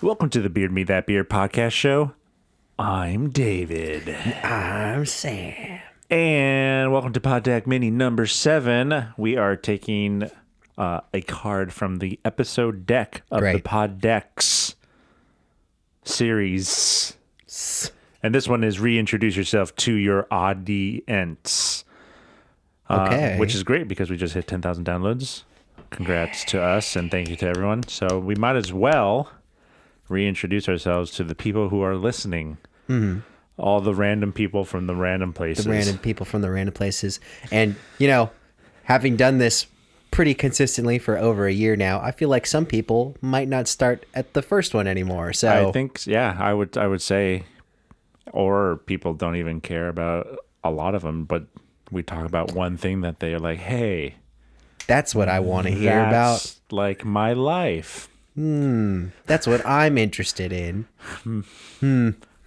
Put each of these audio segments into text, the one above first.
Welcome to the Beard Me That Beard podcast show. I'm David. I'm Sam. And welcome to Poddeck Mini number 7. We are taking a card from the episode deck of the Poddecks series. And this one is Reintroduce Yourself to Your Audience. Okay. Which is great because we just hit 10,000 downloads. Congrats to us and thank you to everyone. So we might as well reintroduce ourselves to the people who are listening. Mm-hmm. All the random people from the random places. The random people from the random places. And, you know, having done this pretty consistently for over a year now, I feel like some people might not start at the first one anymore. So I think, yeah, I would say, or people don't even care about a lot of them, but we talk about one thing that they're like, hey, that's what I want to hear about. Like my life. That's what I'm interested in.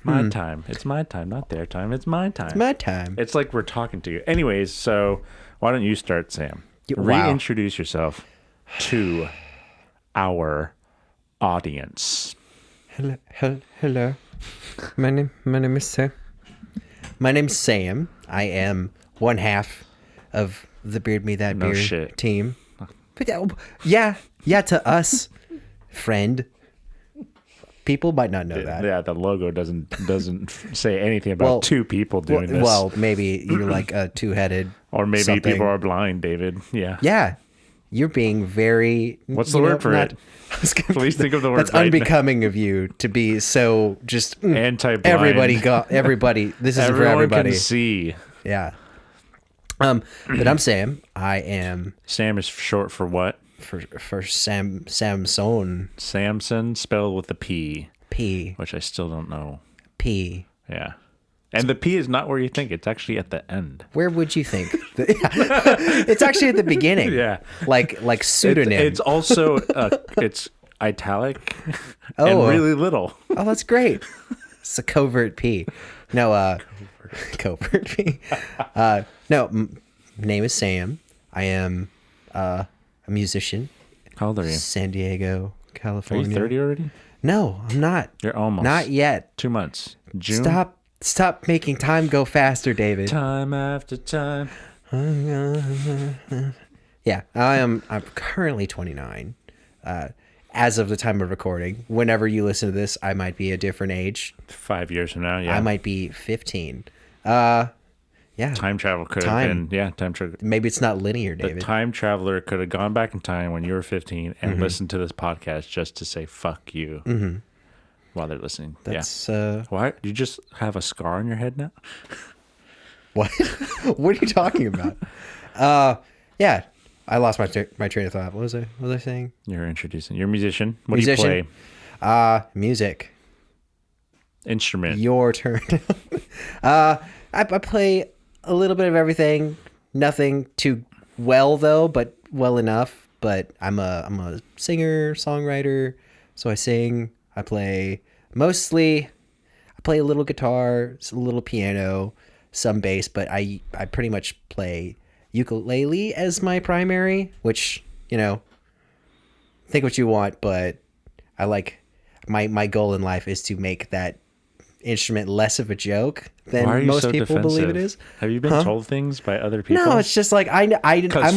My time. It's my time, not their time. It's my time. It's my time. It's like we're talking to you. Anyways, so why don't you start, Sam? Wow. Reintroduce yourself to our audience. Hello. My name is Sam. My name's Sam. I am one half of the Beard Me That Beard team. But yeah, to us, friend. People might not know that. Yeah, the logo doesn't say anything about two people doing this. Well, maybe you're like a two-headed, or maybe something. People are blind, David. Yeah. Yeah, you're being very. What's the word for it? Please think of the word. That's unbecoming of you to be so just anti-blind. Everybody. This is for everybody. Everyone can see. Yeah. But I'm Sam. I am. Sam is short for what? For Samson. Samson, spelled with a P. P. Which I still don't know. P. Yeah. And the P is not where you think. It's actually at the end. Where would you think? It's actually at the beginning. Yeah. Like pseudonym. It's also, it's italic and really little. Oh, that's great. It's a covert P. No, covert P. No, name is Sam. I am a musician. How old are you? San Diego, California. Are you 30 already? No, I'm not. You're almost. Not yet. 2 months. June. Stop making time go faster, David. Time after time. Yeah, I'm currently 29. As of the time of recording. Whenever you listen to this, I might be a different age. 5 years from now, yeah. I might be 15. Yeah. Time travel could have been, time travel. Maybe it's not linear, David. The time traveler could have gone back in time when you were 15 and listened to this podcast just to say fuck you while they're listening. That's, Why? You just have a scar on your head now? What? What are you talking about? Yeah. I lost my train of thought. What was I saying? You're a musician. What do you play? Music. Instrument. Your turn. I play a little bit of everything. Nothing too well though, but well enough. But I'm a singer, songwriter. So I sing. I play a little guitar, a little piano, some bass, but I pretty much play ukulele as my primary, which, you know, think what you want, but I like my goal in life is to make that instrument less of a joke than most people believe it is. Have you been told things by other people? No, it's just like I'm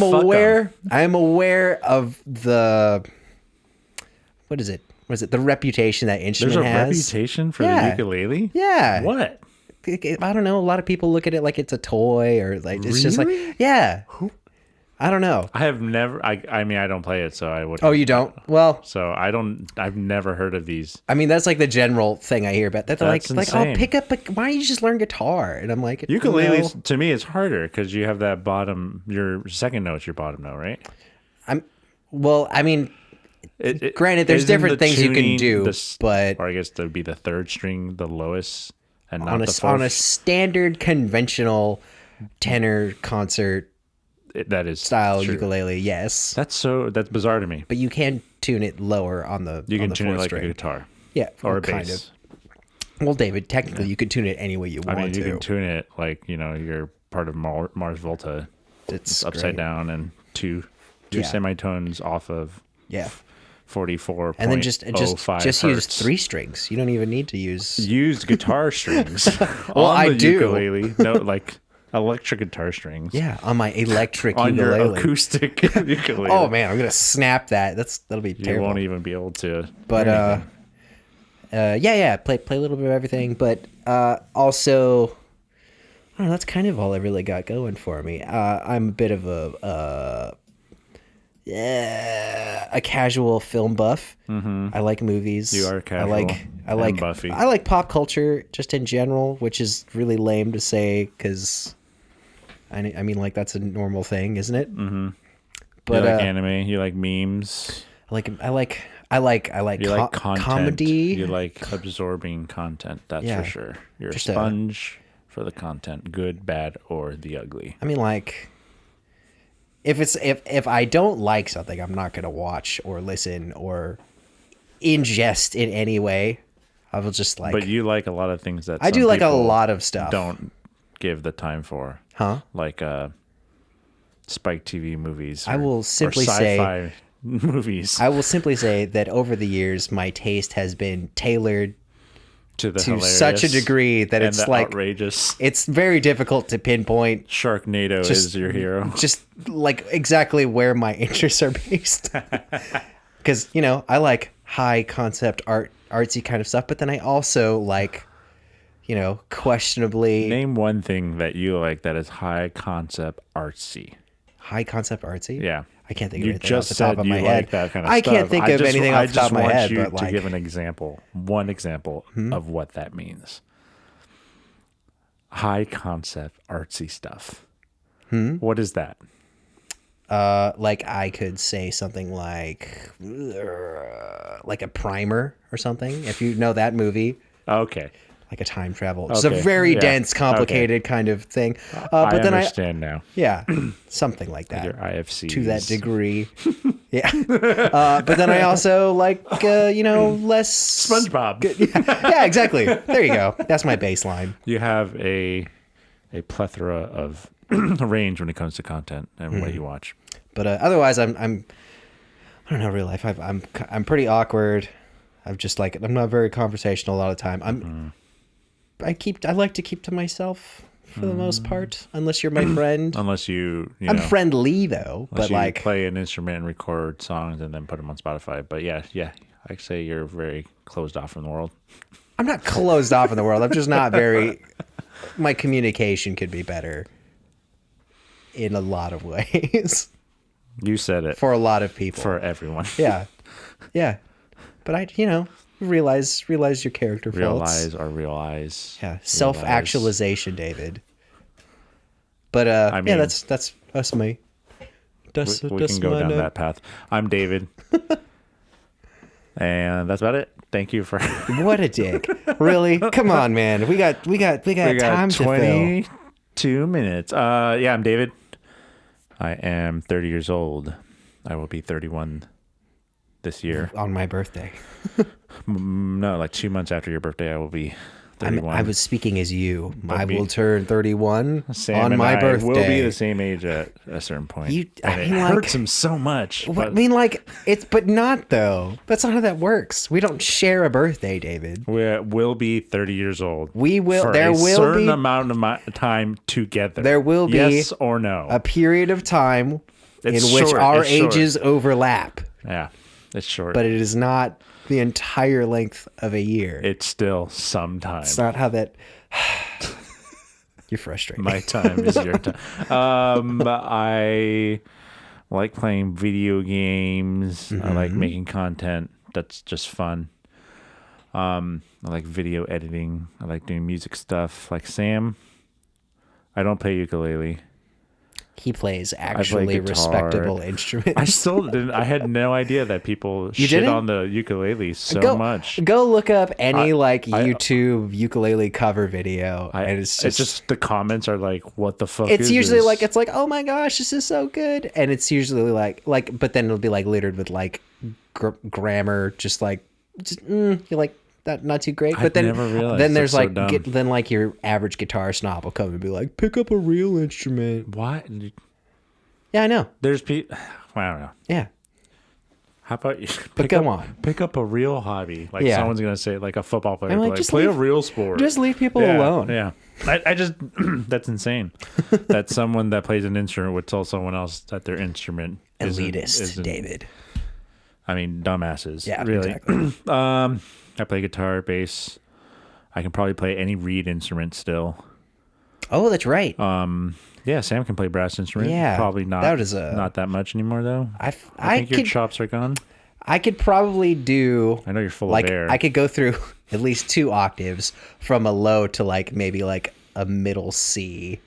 aware of the what is it? The reputation that instrument has. There's a reputation for the ukulele? Yeah. What? I don't know. A lot of people look at it like it's a toy or like it's just like, yeah. I don't know. I have never. I mean, I don't play it, so I would. Oh, you don't? Well, so I don't. I've never heard of these. I mean, that's like the general thing I hear about. That they're like, insane. oh, pick up. Why don't you just learn guitar? And I'm like, ukuleles to me is harder because you have that bottom. Your second note's your bottom note, right? I mean, granted, there's different things you can do, but or I guess that'd be the third string, the lowest, and not on the fourth. On a standard conventional tenor concert. That is style true. Ukulele, yes. That's bizarre to me. But you can tune it lower on the you can tune it like string. a guitar, yeah, or a kind bass. Of. Well, David, technically you could tune it any way you want to. I mean, you can tune it like you're part of Mars Volta. It's upside great. down and two semitones off of 44.05 And then just use hertz. 3 strings. You don't even need to use Used guitar strings. Well, on I the do. Ukulele. No, like electric guitar strings. Yeah, on my electric On ukulele. your acoustic ukulele. Oh man, I'm gonna snap that. That'll be You terrible. won't even be able to. But hear anything. yeah, play a little bit of everything. But also, I don't know. That's kind of all I really got going for me. I'm a bit of a casual film buff. Mm-hmm. I like movies. You are casual. I like Buffy. I like pop culture just in general, which is really lame to say because I mean like that's a normal thing, isn't it? Mm-hmm. But you like anime. You like memes. I like You like content. comedy. You like absorbing content. That's Yeah. for sure. You're Just a sponge for the content, good, bad, or the ugly. I mean, like, if I don't like something, I'm not gonna watch or listen or ingest in any way. I will just like. But you like a lot of things that I some do like a people lot of stuff. Don't give the time for. Huh? Like Spike TV movies. I will simply or sci-fi say movies. I will simply say that over the years, my taste has been tailored to to such a degree that and it's the like outrageous. it's very difficult to pinpoint. Sharknado is your hero. Just like exactly where my interests are based. Because, I like high concept artsy kind of stuff, but then I also like, questionably Name one thing that you like that is high concept artsy. high concept artsy. Yeah. I can't think of You anything just off the top said of you my head. like that kind of I stuff. can't think of anything off the top of my head, I but just want you like, to give an example, one example of what that means. High concept artsy stuff. What is that? like I could say something like a primer or something. If you know that movie. Okay. Like a time travel. It's a Okay. very Yeah. dense, complicated kind of thing. But I then understand now. yeah, something like that. Your IFC. To that degree. Yeah. But then I also like, less. SpongeBob. Yeah, exactly. There you go. That's my baseline. You have a plethora of range when it comes to content and what you watch. But otherwise, I don't know, real life. I'm pretty awkward. I'm just like, I'm not very conversational a lot of the time. I like to keep to myself for the most part, unless you're my friend. Unless you I'm know, friendly though, unless but you like play an instrument and record songs and then put them on Spotify. But yeah, I say you're very closed off from the world. I'm not closed off in the world. I'm just not very. My communication could be better in a lot of ways You said it for a lot of people. for everyone. Yeah. But I, realize your character faults. Realize. Yeah, self-actualization, David. But I mean, that's me. We can go down that path. I'm David, and that's about it. Thank you for. What a dick! Really? Come on, man. We got time to fill. 22 minutes. Yeah, I'm David. I am 30 years old. I will be 31 this year. On my birthday. No, like 2 months after your birthday, I will be 31. I was speaking as you. I me- will turn 31 Sam on and my I birthday. will be the same age at a certain point. And it hurts him so much. But not though. That's not how that works. We don't share a birthday, David. We'll be 30 years old. We will. For There a will certain be amount of time together. There will be yes or no. a period of time It's in which short, our it's short. ages overlap, Yeah, it's short. but it is not the entire length of a year. It's still sometimes. It's not how that. You're frustrating. My time is your time. I like playing video games. I like making content. That's just fun. I like video editing. I like doing music stuff. Like Sam, I don't play ukulele. He plays actually guitar. respectable instruments. I still didn't. I had no idea that people shit didn't? on the ukulele so much. Go look up any YouTube ukulele cover video, and it's just the comments are like, "What the fuck?" it's is usually this? like, it's like, oh my gosh, this is so good, and it's usually like, but then it'll be like littered with like grammar, you're like that not too great. But then never realized then there's that's so like dumb. then like your average guitar snob will come and be like, pick up a real instrument. What? Yeah, I know. There's people. I don't know. Yeah. How about you pick up a real hobby? Like someone's gonna say, like a football player, like just play a real sport. Just leave people alone. Yeah, I just that's insane. That someone that plays an instrument would tell someone else that their instrument isn't David. I mean, dumbasses. Yeah, really. exactly. I play guitar, bass. I can probably play any reed instrument still. Oh, that's right. Yeah, Sam can play brass instrument. Yeah, probably not. Not that much anymore though. I think your chops are gone. I could probably do. I know you're full of air. I could go through at least 2 octaves from a low to like maybe like a middle C.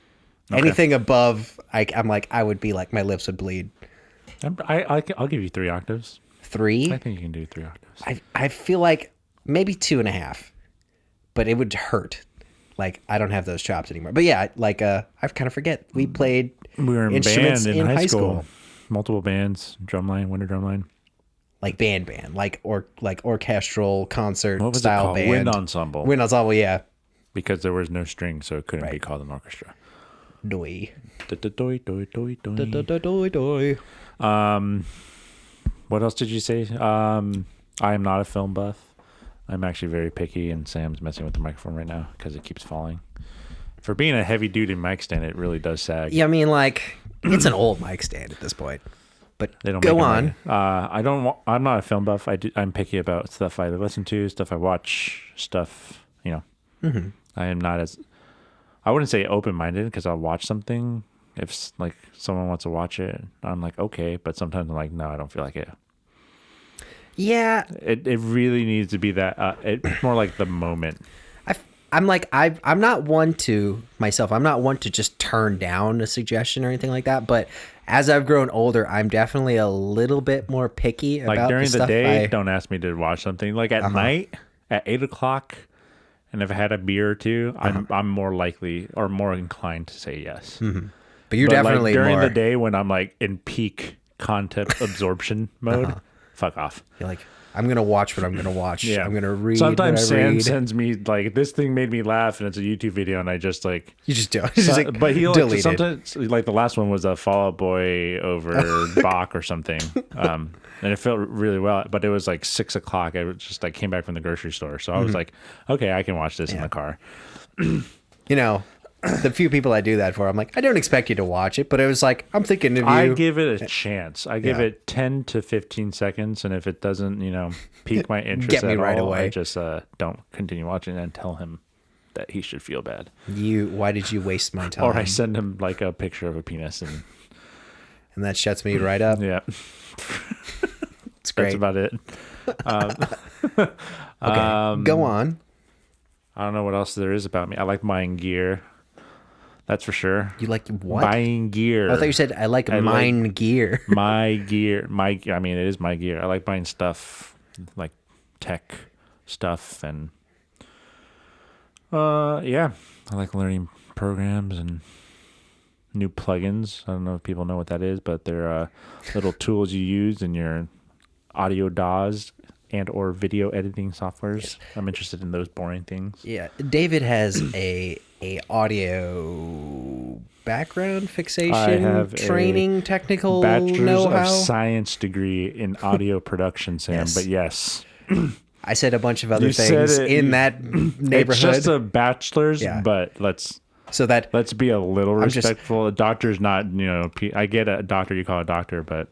Okay. Anything above, I'm like I would be like my lips would bleed. I'll give you 3 octaves. 3? I think you can do 3 octaves. I feel like maybe 2.5, but it would hurt. Like I don't have those chops anymore. But yeah, like I kind of forget. We played. We were in instruments band in high school. Multiple bands, drumline, winter drumline. Like band, like orchestral concert what was style it called? band. Wind ensemble. Wind ensemble, yeah. Because there was no strings, so it couldn't be called an orchestra. Doi. Doi, doi, doi, doi. Doi, doi. What else did you say? I am not a film buff. I'm actually very picky, and Sam's messing with the microphone right now because it keeps falling. For being a heavy-duty mic stand, it really does sag. Yeah, I mean, like, it's an old mic stand at this point. But they don't go on. I'm not a film buff. I'm picky about stuff I listen to, stuff I watch, stuff, you know. Mm-hmm. I am not as... I wouldn't say open-minded because I'll watch something. If, like, someone wants to watch it, I'm like, okay. But sometimes I'm like, no, I don't feel like it. Yeah. It really needs to be that. It's more like the moment. I'm not one to myself. I'm not one to just turn down a suggestion or anything like that. But as I've grown older, I'm definitely a little bit more picky about like during the day. I Don't ask me to watch something. Like at night at 8:00, and if I had a beer or two, I'm more likely or more inclined to say yes. Mm-hmm. But you're definitely like during more... the day when I'm like in peak content absorption mode. Fuck off. You're like, I'm going to watch what I'm going to watch. Yeah. I'm going to read Sometimes what I Sam read. sends me, like, this thing made me laugh, and it's a YouTube video, and I just, like... You just do it. Like, but he'll, like, sometimes, like, the last one was a Fall Out Boy over Bach or something. And it felt really well, but it was, like, 6:00. I was just, like, came back from the grocery store. So I was like, okay, I can watch this in the car. You know... The few people I do that for, I'm like, I don't expect you to watch it, but it was like, I'm thinking of you. I give it a chance. I give it 10 to 15 seconds, and if it doesn't, pique my interest Get me at right all, away. I just don't continue watching and tell him that he should feel bad. Why did you waste my time? Or I send him like a picture of a penis, and that shuts me right up. Yeah, it's great. That's about it. Okay, go on. I don't know what else there is about me. I like buying gear. That's for sure. You like what? Buying gear. I thought you said I like mine gear. My gear. I mean, it is my gear. I like buying stuff, like tech stuff, and yeah. I like learning programs and new plugins. I don't know if people know what that is, but they're little tools you use in your audio DAWs and or video editing softwares. Yes. I'm interested in those boring things. Yeah, David has a audio background fixation training technical bachelor's know-how. of science degree in audio production, Sam. Yes. But yes, I said a bunch of other things in that neighborhood. It's just a bachelor's, but let's be a little respectful. A doctor's not, I get a doctor, you call a doctor, but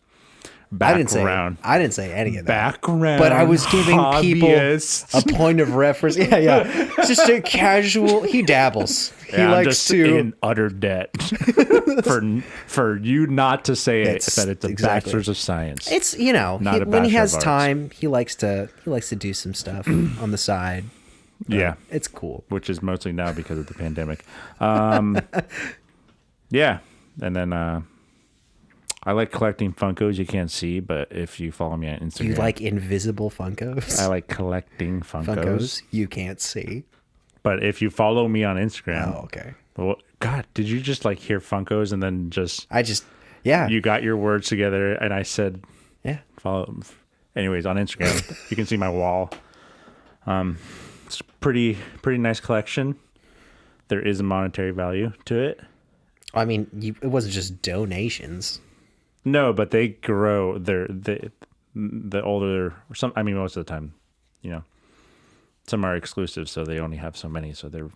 I didn't say any of that. Background, but I was giving hobbyist. People a point of reference. Yeah. Just a casual. He dabbles. He likes just to in utter debt for you not to say that it's a bachelor's of science. It's when he has time, he likes to do some stuff on the side. Yeah, it's cool. Which is mostly now because of the pandemic. Yeah, and then. I like collecting Funkos you can't see, but if you follow me on Instagram... You like invisible Funkos? I like collecting Funkos you can't see. But if you follow me on Instagram... Oh, okay. Well, God, did you just like hear Funkos and then just... Yeah. You got your words together and I said... Yeah. Follow... Anyways, on Instagram, you can see my wall. It's a pretty nice collection. There is a monetary value to it. I mean, it wasn't just donations. No, but they grow. the older, or some. I mean, most of the time, you know, some are exclusive, so they only have so many, so they're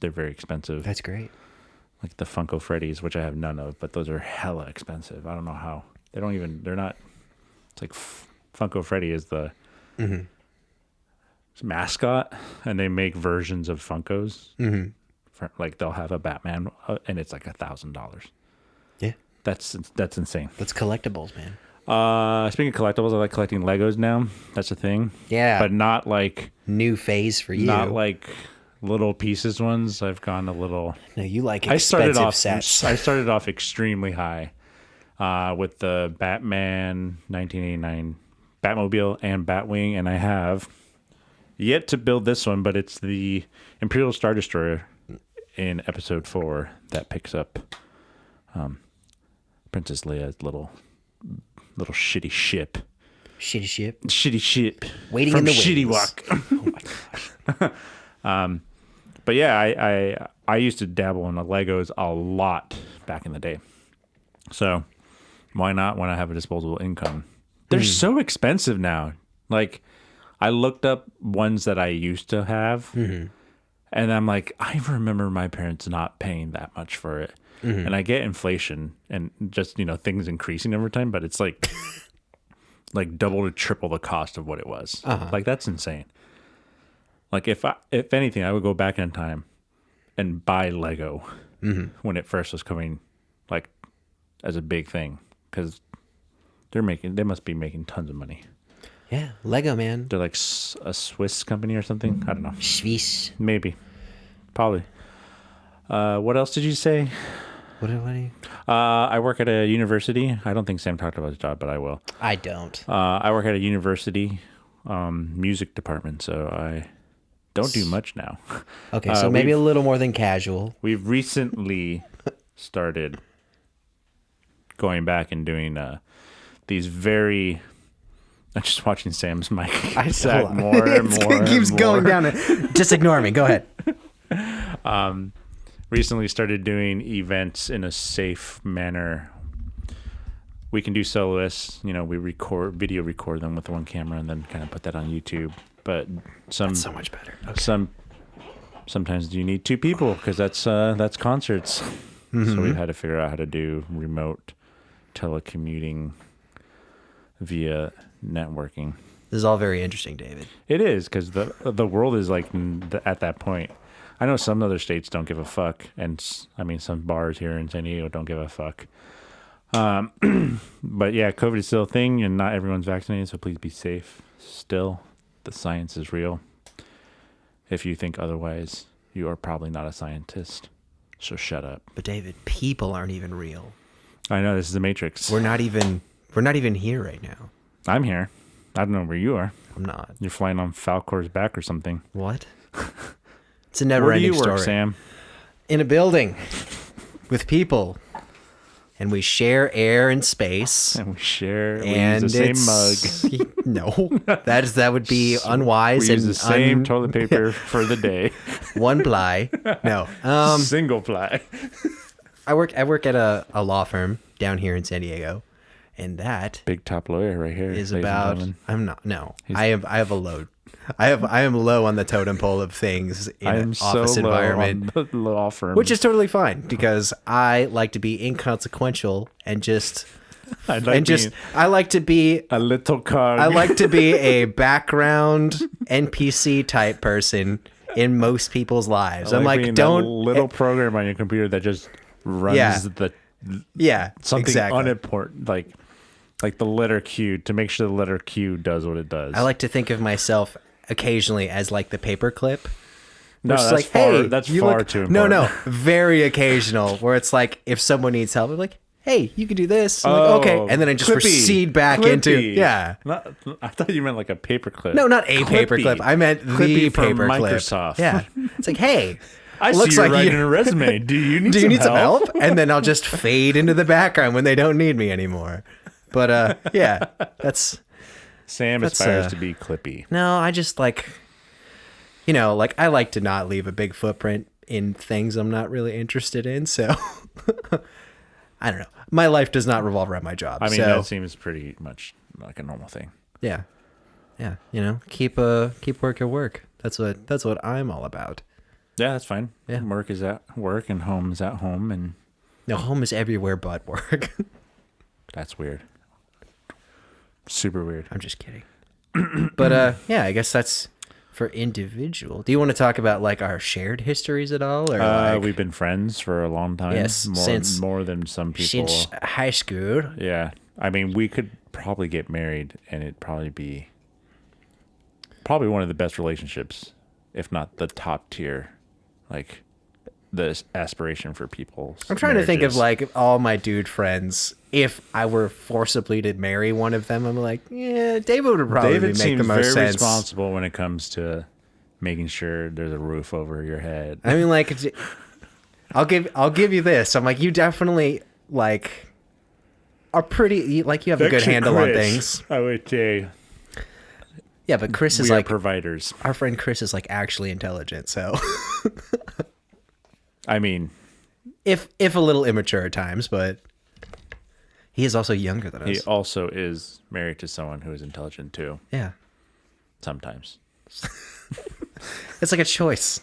very expensive. That's great. Like the Funko Freddies, which I have none of, but those are hella expensive. I don't know how. They're not. It's like Funko Freddy is the mascot, and they make versions of Funkos. Like they'll have a Batman, and it's like $1,000. Yeah, that's insane. That's collectibles, man. Speaking of collectibles, I like collecting Legos now. That's a thing. Yeah, but not like new phase for you. Not like little pieces ones. I've gone a little. No, you like expensive sets. I started off extremely high, with the Batman 1989 Batmobile and Batwing, and I have yet to build this one, but it's the Imperial Star Destroyer in Episode 4 that picks up Princess Leia's little shitty ship. Shitty ship. Waiting from in the Shitty wings. Walk. Oh my gosh. But yeah, I used to dabble in the Legos a lot back in the day. So why not when I have a disposable income? They're so expensive now. Like I looked up ones that I used to have, and I'm like, I remember my parents not paying that much for it. And I get inflation and just, things increasing over time, but it's like like double to triple the cost of what it was. Like that's insane. Like if anything, I would go back in time and buy Lego when it first was coming, like as a big thing, because they must be making tons of money. Yeah, Lego, man. They're like a Swiss company or something. I don't know. Swiss. Maybe. Probably. What else did you say? What do you? I work at a university. I don't think Sam talked about his job, but I will. I don't. I work at a university music department, so I don't do much now. Okay, so maybe a little more than casual. We've recently started going back and doing these very... I'm just watching Sam's mic sack more and more. It keeps going down. Just ignore me. Go ahead. Recently started doing events in a safe manner. We can do soloists. We video record them with one camera and then kind of put that on YouTube. But that's so much better. Okay. Sometimes you need two people because that's concerts. So we've had to figure out how to do remote telecommuting via networking. This is all very interesting, David. It is, because the world is like at that point. I know some other states don't give a fuck, and I mean some bars here in San Diego don't give a fuck. But yeah, COVID is still a thing, and not everyone's vaccinated, so please be safe. Still, the science is real. If you think otherwise, you are probably not a scientist. So shut up. But David, people aren't even real. I know, this is the Matrix. We're not even here right now. I'm here. I don't know where you are. I'm not. You're flying on Falcor's back or something. What? It's a never-ending story. Where do you work, Sam? In a building with people, and we share air and space. And we use the same mug. No, that would be unwise. We use the same toilet paper for the day. One ply. No, single ply. I work at a law firm down here in San Diego. And that big top lawyer right here is about. I'm not. No, I have a load. I am low on the totem pole of things in an office environment. On the law firm, which is totally fine because I like to be inconsequential and just. I like to be a little cog. I like to be a background NPC type person in most people's lives. I'm like, don't that little program on your computer that just runs something exactly. unimportant like the letter Q to make sure the letter Q does what it does. I like to think of myself occasionally as like the paperclip. No, that's far too important. No, very occasional where it's like if someone needs help, I'm like, hey, you can do this. I'm like, okay, and then I just proceed back into I thought you meant like a paperclip. No, not a paperclip. I meant the paperclip. Microsoft. Yeah, it's like, hey. I see you're writing a resume. Do you need some help? And then I'll just fade into the background when they don't need me anymore. But yeah, Sam aspires to be clippy. No, I just like I like to not leave a big footprint in things I'm not really interested in. So I don't know. My life does not revolve around my job. I mean, so, that seems pretty much like a normal thing. yeah. Yeah. You know, keep work at work. That's what I'm all about. Yeah, that's fine. Yeah. Work is at work and home is at home, and No, home is everywhere but work. that's weird. Super weird. I'm just kidding. But yeah, I guess that's for individual. Do you want to talk about like our shared histories at all, or like, We've been friends for a long time. Yes, more than some people. since high school? Yeah, I mean, we could probably get married, and it'd probably be one of the best relationships, if not the top tier. Like the aspiration for people. I'm trying to think of like all my dude friends. If I were forcibly to marry one of them, I'm like, yeah, David would probably make seems the most very sense. responsible when it comes to making sure there's a roof over your head. I mean, like, I'll give you this. I'm like, you definitely like are pretty like you have a good handle on things. I would say. Yeah, but Chris is We are like providers. our friend Chris is like actually intelligent. So, I mean, if a little immature at times, but he is also younger than us. he also is married to someone who is intelligent too. Yeah, Sometimes. it's like a choice.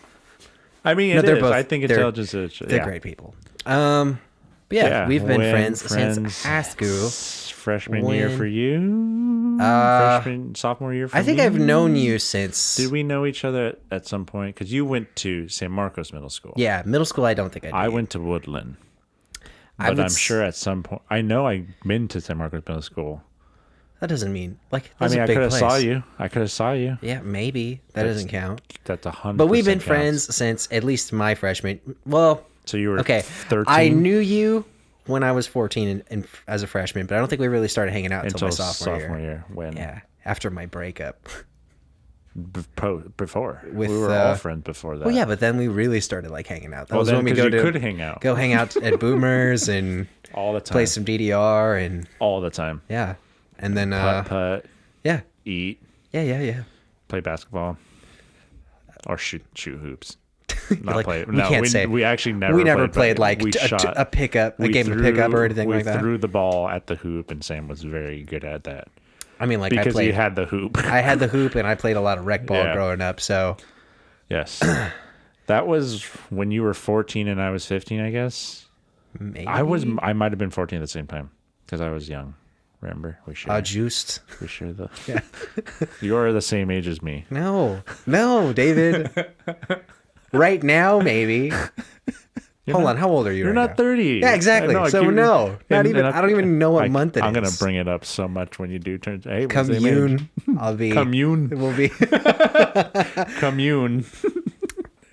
I mean, No, it they're is. both- I think they're- intelligence is. They're great people. But yeah, we've been friends since high school. Freshman year for you. Sophomore year for I think me? I've known you since. Did we know each other at some point? Because you went to San Marcos Middle School. Yeah, middle school. I don't think I did. I went to Woodland. I But would I'm sure at some point. I know I've been to San Marcos Middle School. That doesn't mean like. I That's mean, a I big could have place. saw you. I could have saw you. Yeah, maybe that doesn't count. That's 100%. But we've been counts. friends since at least my freshman. Well, So you were okay. 13 I knew you when I was 14 and as a freshman, but I don't think we really started hanging out until my sophomore year. When Yeah, after my breakup. before With, we were all friends before that. Well, yeah, but then we really started like hanging out. That Well, was then, when we 'cause go you to could hang out. go hang out at Boomers and all the time. play some DDR and all the time. yeah, and then Putt, yeah, eat, yeah. play basketball, or shoot hoops. Not Like, play. we No, can't say. we actually never. We never played basketball. like We shot. a pickup, a We game of pickup or anything like We that. threw the ball at the hoop, and Sam was very good at that I mean, like because I played. he had the hoop. I had the hoop, and I played a lot of rec ball Yeah. growing up. So Yes, that was when you were 14 and I was 15. I guess maybe I might have been 14 at the same time because I was young. Remember we share juiced. we share the. Yeah. You're the same age as me. No, David. Right now, maybe. Hold on, how old are you? You're right not now? 30. Yeah, exactly. I So no, not even. I don't even know what month it is. I'm gonna bring it up so much when you do turn. Hey, we're the same age. Commune. I'll be. Commune. It will be. Commune.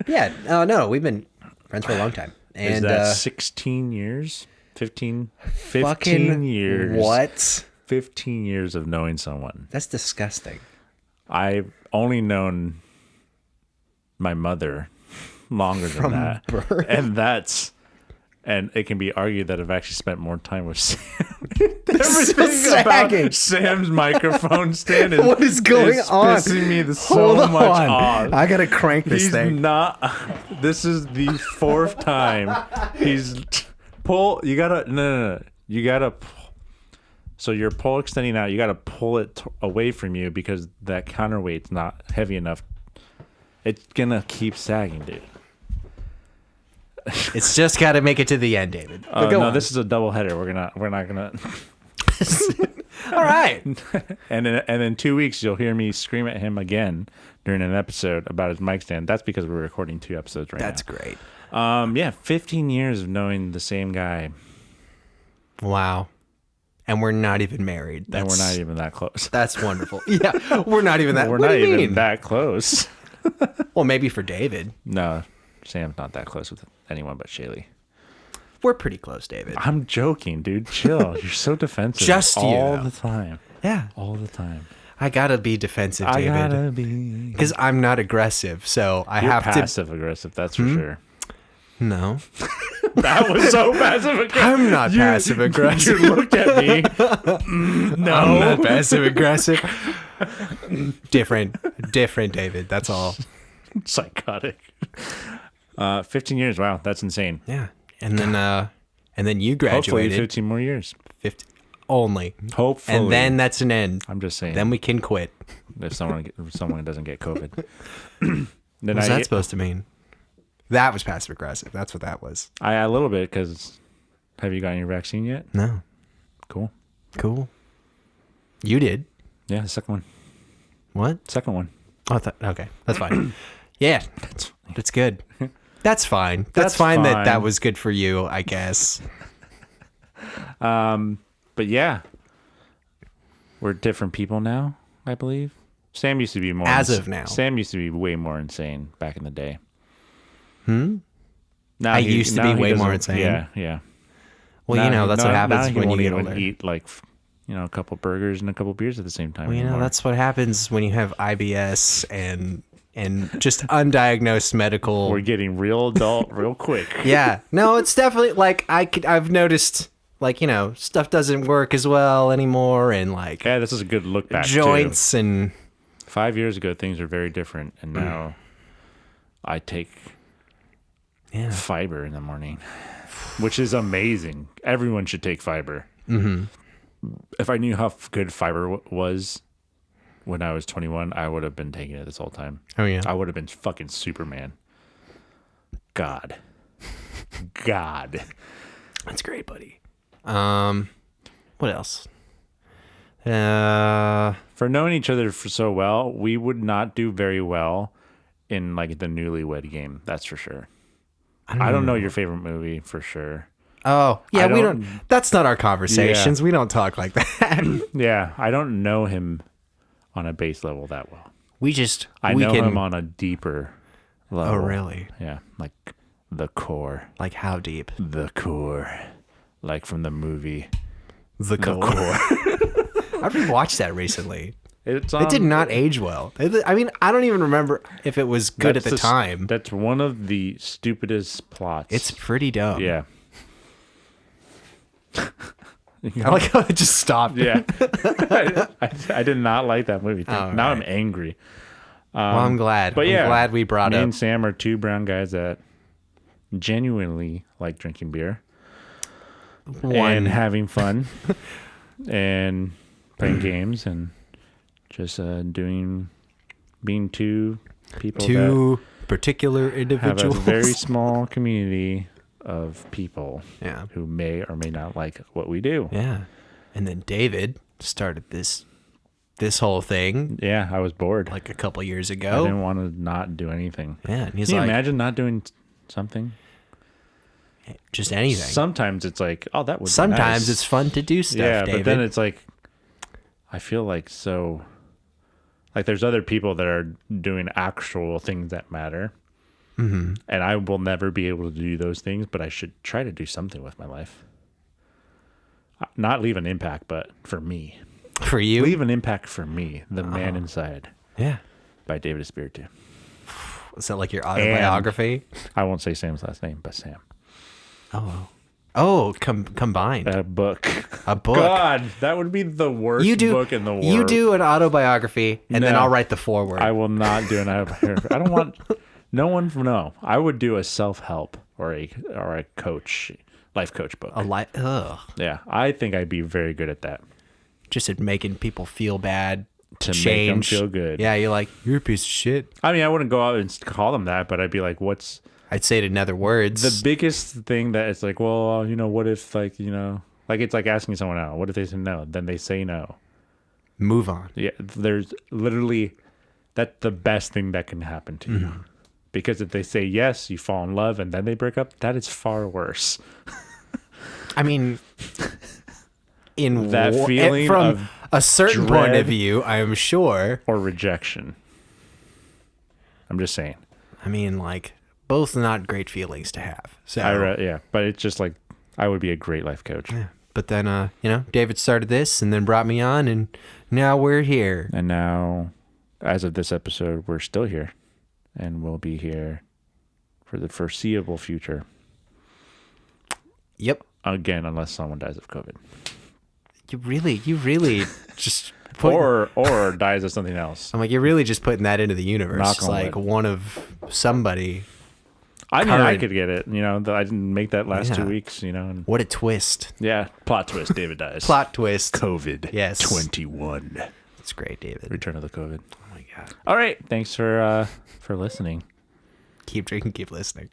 Yeah. Oh no, we've been friends for a long time. Is And that 16 years? 15 fucking years. what? 15 years of knowing someone. That's disgusting. I've only known my mother longer than From that. birth? And it can be argued that I've actually spent more time with Sam. This is Everything about sagging. Sam's microphone stand is What is going on? pissing me Hold so much on. off. I gotta crank this He's thing. not. This is the fourth time he's pull. You gotta no. You gotta. So your pole extending out. You gotta pull it away from you because that counterweight's not heavy enough. It's gonna keep sagging, dude. It's just got to make it to the end, David. But go No, on. this is a double header. We're not gonna. All right. And in 2 weeks, you'll hear me scream at him again during an episode about his mic stand. That's because we're recording 2 episodes right That's now. great. Yeah, 15 years of knowing the same guy, Wow. And we're not even married. and we're not even that close. That's wonderful. Yeah, we're not even that. We're what not do you even mean? that close. Well, maybe for David. No, Sam's not that close with anyone but Shaylee. We're pretty close, David. I'm joking, dude. Chill. You're so defensive. Just you, all though. the time. Yeah. All the time. I gotta be defensive, I David. gotta be. Because I'm not aggressive, so I You're have to. passive aggressive. That's for sure. No. That was so passive aggressive. I'm not passive aggressive. You looked at me. No. I'm not passive aggressive. Different, David. That's all. Psychotic. 15 years. Wow, that's insane. Yeah. And then and then you Hopefully graduated. 15 more years. 50 only. Hopefully. And then that's an end. I'm just saying. Then we can quit. If someone doesn't get COVID. Then What's that supposed to mean? That was passive aggressive. That's what that was. I a little bit, because have you gotten your vaccine yet? No. Cool. You did. Yeah, the second one. What? Second one. Oh, okay. That's fine. Yeah. That's good. That's fine. That's fine that fine. was good for you, I guess. But yeah, we're different people now, I believe. Sam used to be more As of now. Sam used to be way more insane back in the day. Now Now I used to be way more doesn't- insane. Yeah. Well, Now- that's what now happens he when won't you get even older. eat like a couple burgers and a couple beers at the same time. Well, anymore. that's what happens when you have IBS and just undiagnosed medical. We're getting real adult real quick. Yeah. No, it's definitely like I've noticed like, stuff doesn't work as well anymore, and like Yeah, this is a good look back. joints and 5 years ago, things were very different, and now I take fiber in the morning, which is amazing. Everyone should take fiber. Mm-hmm. If I knew how good fiber was when I was 21, I would have been taking it this whole time. Oh yeah. I would have been fucking Superman. God. That's great, buddy. What else? For knowing each other for so well, we would not do very well in like the newlywed game. That's for sure. I don't know your favorite movie for sure. Oh, yeah, we don't- don't. That's not our conversations. We don't talk like that. Yeah, I don't know him on a base level that well. I know him on a deeper level. Oh, really? Yeah, like the core. Like how deep? The core. Like from the movie. The core. I rewatched that recently. It It did not age well. I mean, I don't even remember if it was good at the time. That's one of the stupidest plots. It's pretty dumb. Yeah. I like how it just stopped. Yeah. I did not like that movie. Oh, now I'm right. angry. Well, I'm glad. But yeah, I'm glad we brought me up. and Sam are two brown guys that genuinely like drinking beer and having fun and playing games and just being two people two particular that have a individuals. very small community of people Yeah. who may or may not like what we do. Yeah. And then David started this whole thing Yeah, I was bored. like a couple years I ago. didn't want to not do anything. Yeah, and he's Can you like, imagine not doing something? just anything. Sometimes it's like, oh, that would be Sometimes nice. it's fun to do stuff, yeah, David. but then it's like, I feel like so, like there's other people that are doing actual things that matter. Mm-hmm. And I will never be able to do those things, but I should try to do something with my life. Not leave an impact, but for me. For you? Leave an impact for me, the man inside, Yeah. by David Espiritu. Is that like your autobiography? I won't say Sam's last name, but Sam. Oh, combined. A book. A book. God, that would be the worst book in the world. You do an autobiography, and then No. I'll write the foreword. I will not do an autobiography. I don't want no one from no. I would do a self-help or a coach, life coach book. Ugh. Yeah, I think I'd be very good at that. Just at making people feel bad. To make them change. feel good. Yeah, you're like, you're a piece of shit. I mean, I wouldn't go out and call them that, but I'd be like, what's I'd say it in other words. the biggest thing that it's like, well, what if like, like it's like asking someone out. What if they say no? Then they say no. Move on. Yeah, there's literally, that's the best thing that can happen to you. Because if they say yes, you fall in love and then they break up, that is far worse. I mean, in That feeling from of a certain point dread. of view, I am sure. Or rejection. I'm just saying. I mean, like, both not great feelings to have. So, Yeah, but it's just like, I would be a great life coach. yeah. But then, David started this and then brought me on, and now we're here. And now, as of this episode, we're still here. And we'll be here for the foreseeable future. Yep. Again, unless someone dies of COVID. You really just put. Or dies of something else. I'm like, you're really just putting that into the universe. Knock It's on like wood. one of somebody. I mean, I current. could get it. I didn't make that last 2 Yeah. weeks. And What a twist. yeah, plot twist. David dies. Plot twist. COVID. Yes. 21. It's great, David. Return of the COVID. Oh my God. All right. Thanks for listening. Keep drinking, keep listening.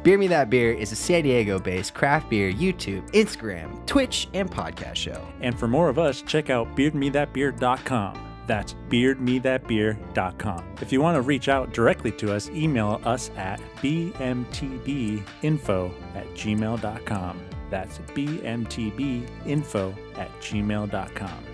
Beer Me That Beer is a San Diego-based craft beer YouTube, Instagram, Twitch, and podcast show. And for more of us, check out beardmethatbeer.com. That's beardmethatbeer.com. If you want to reach out directly to us, email us at bmtbinfo@gmail.com. That's bmtbinfo@gmail.com.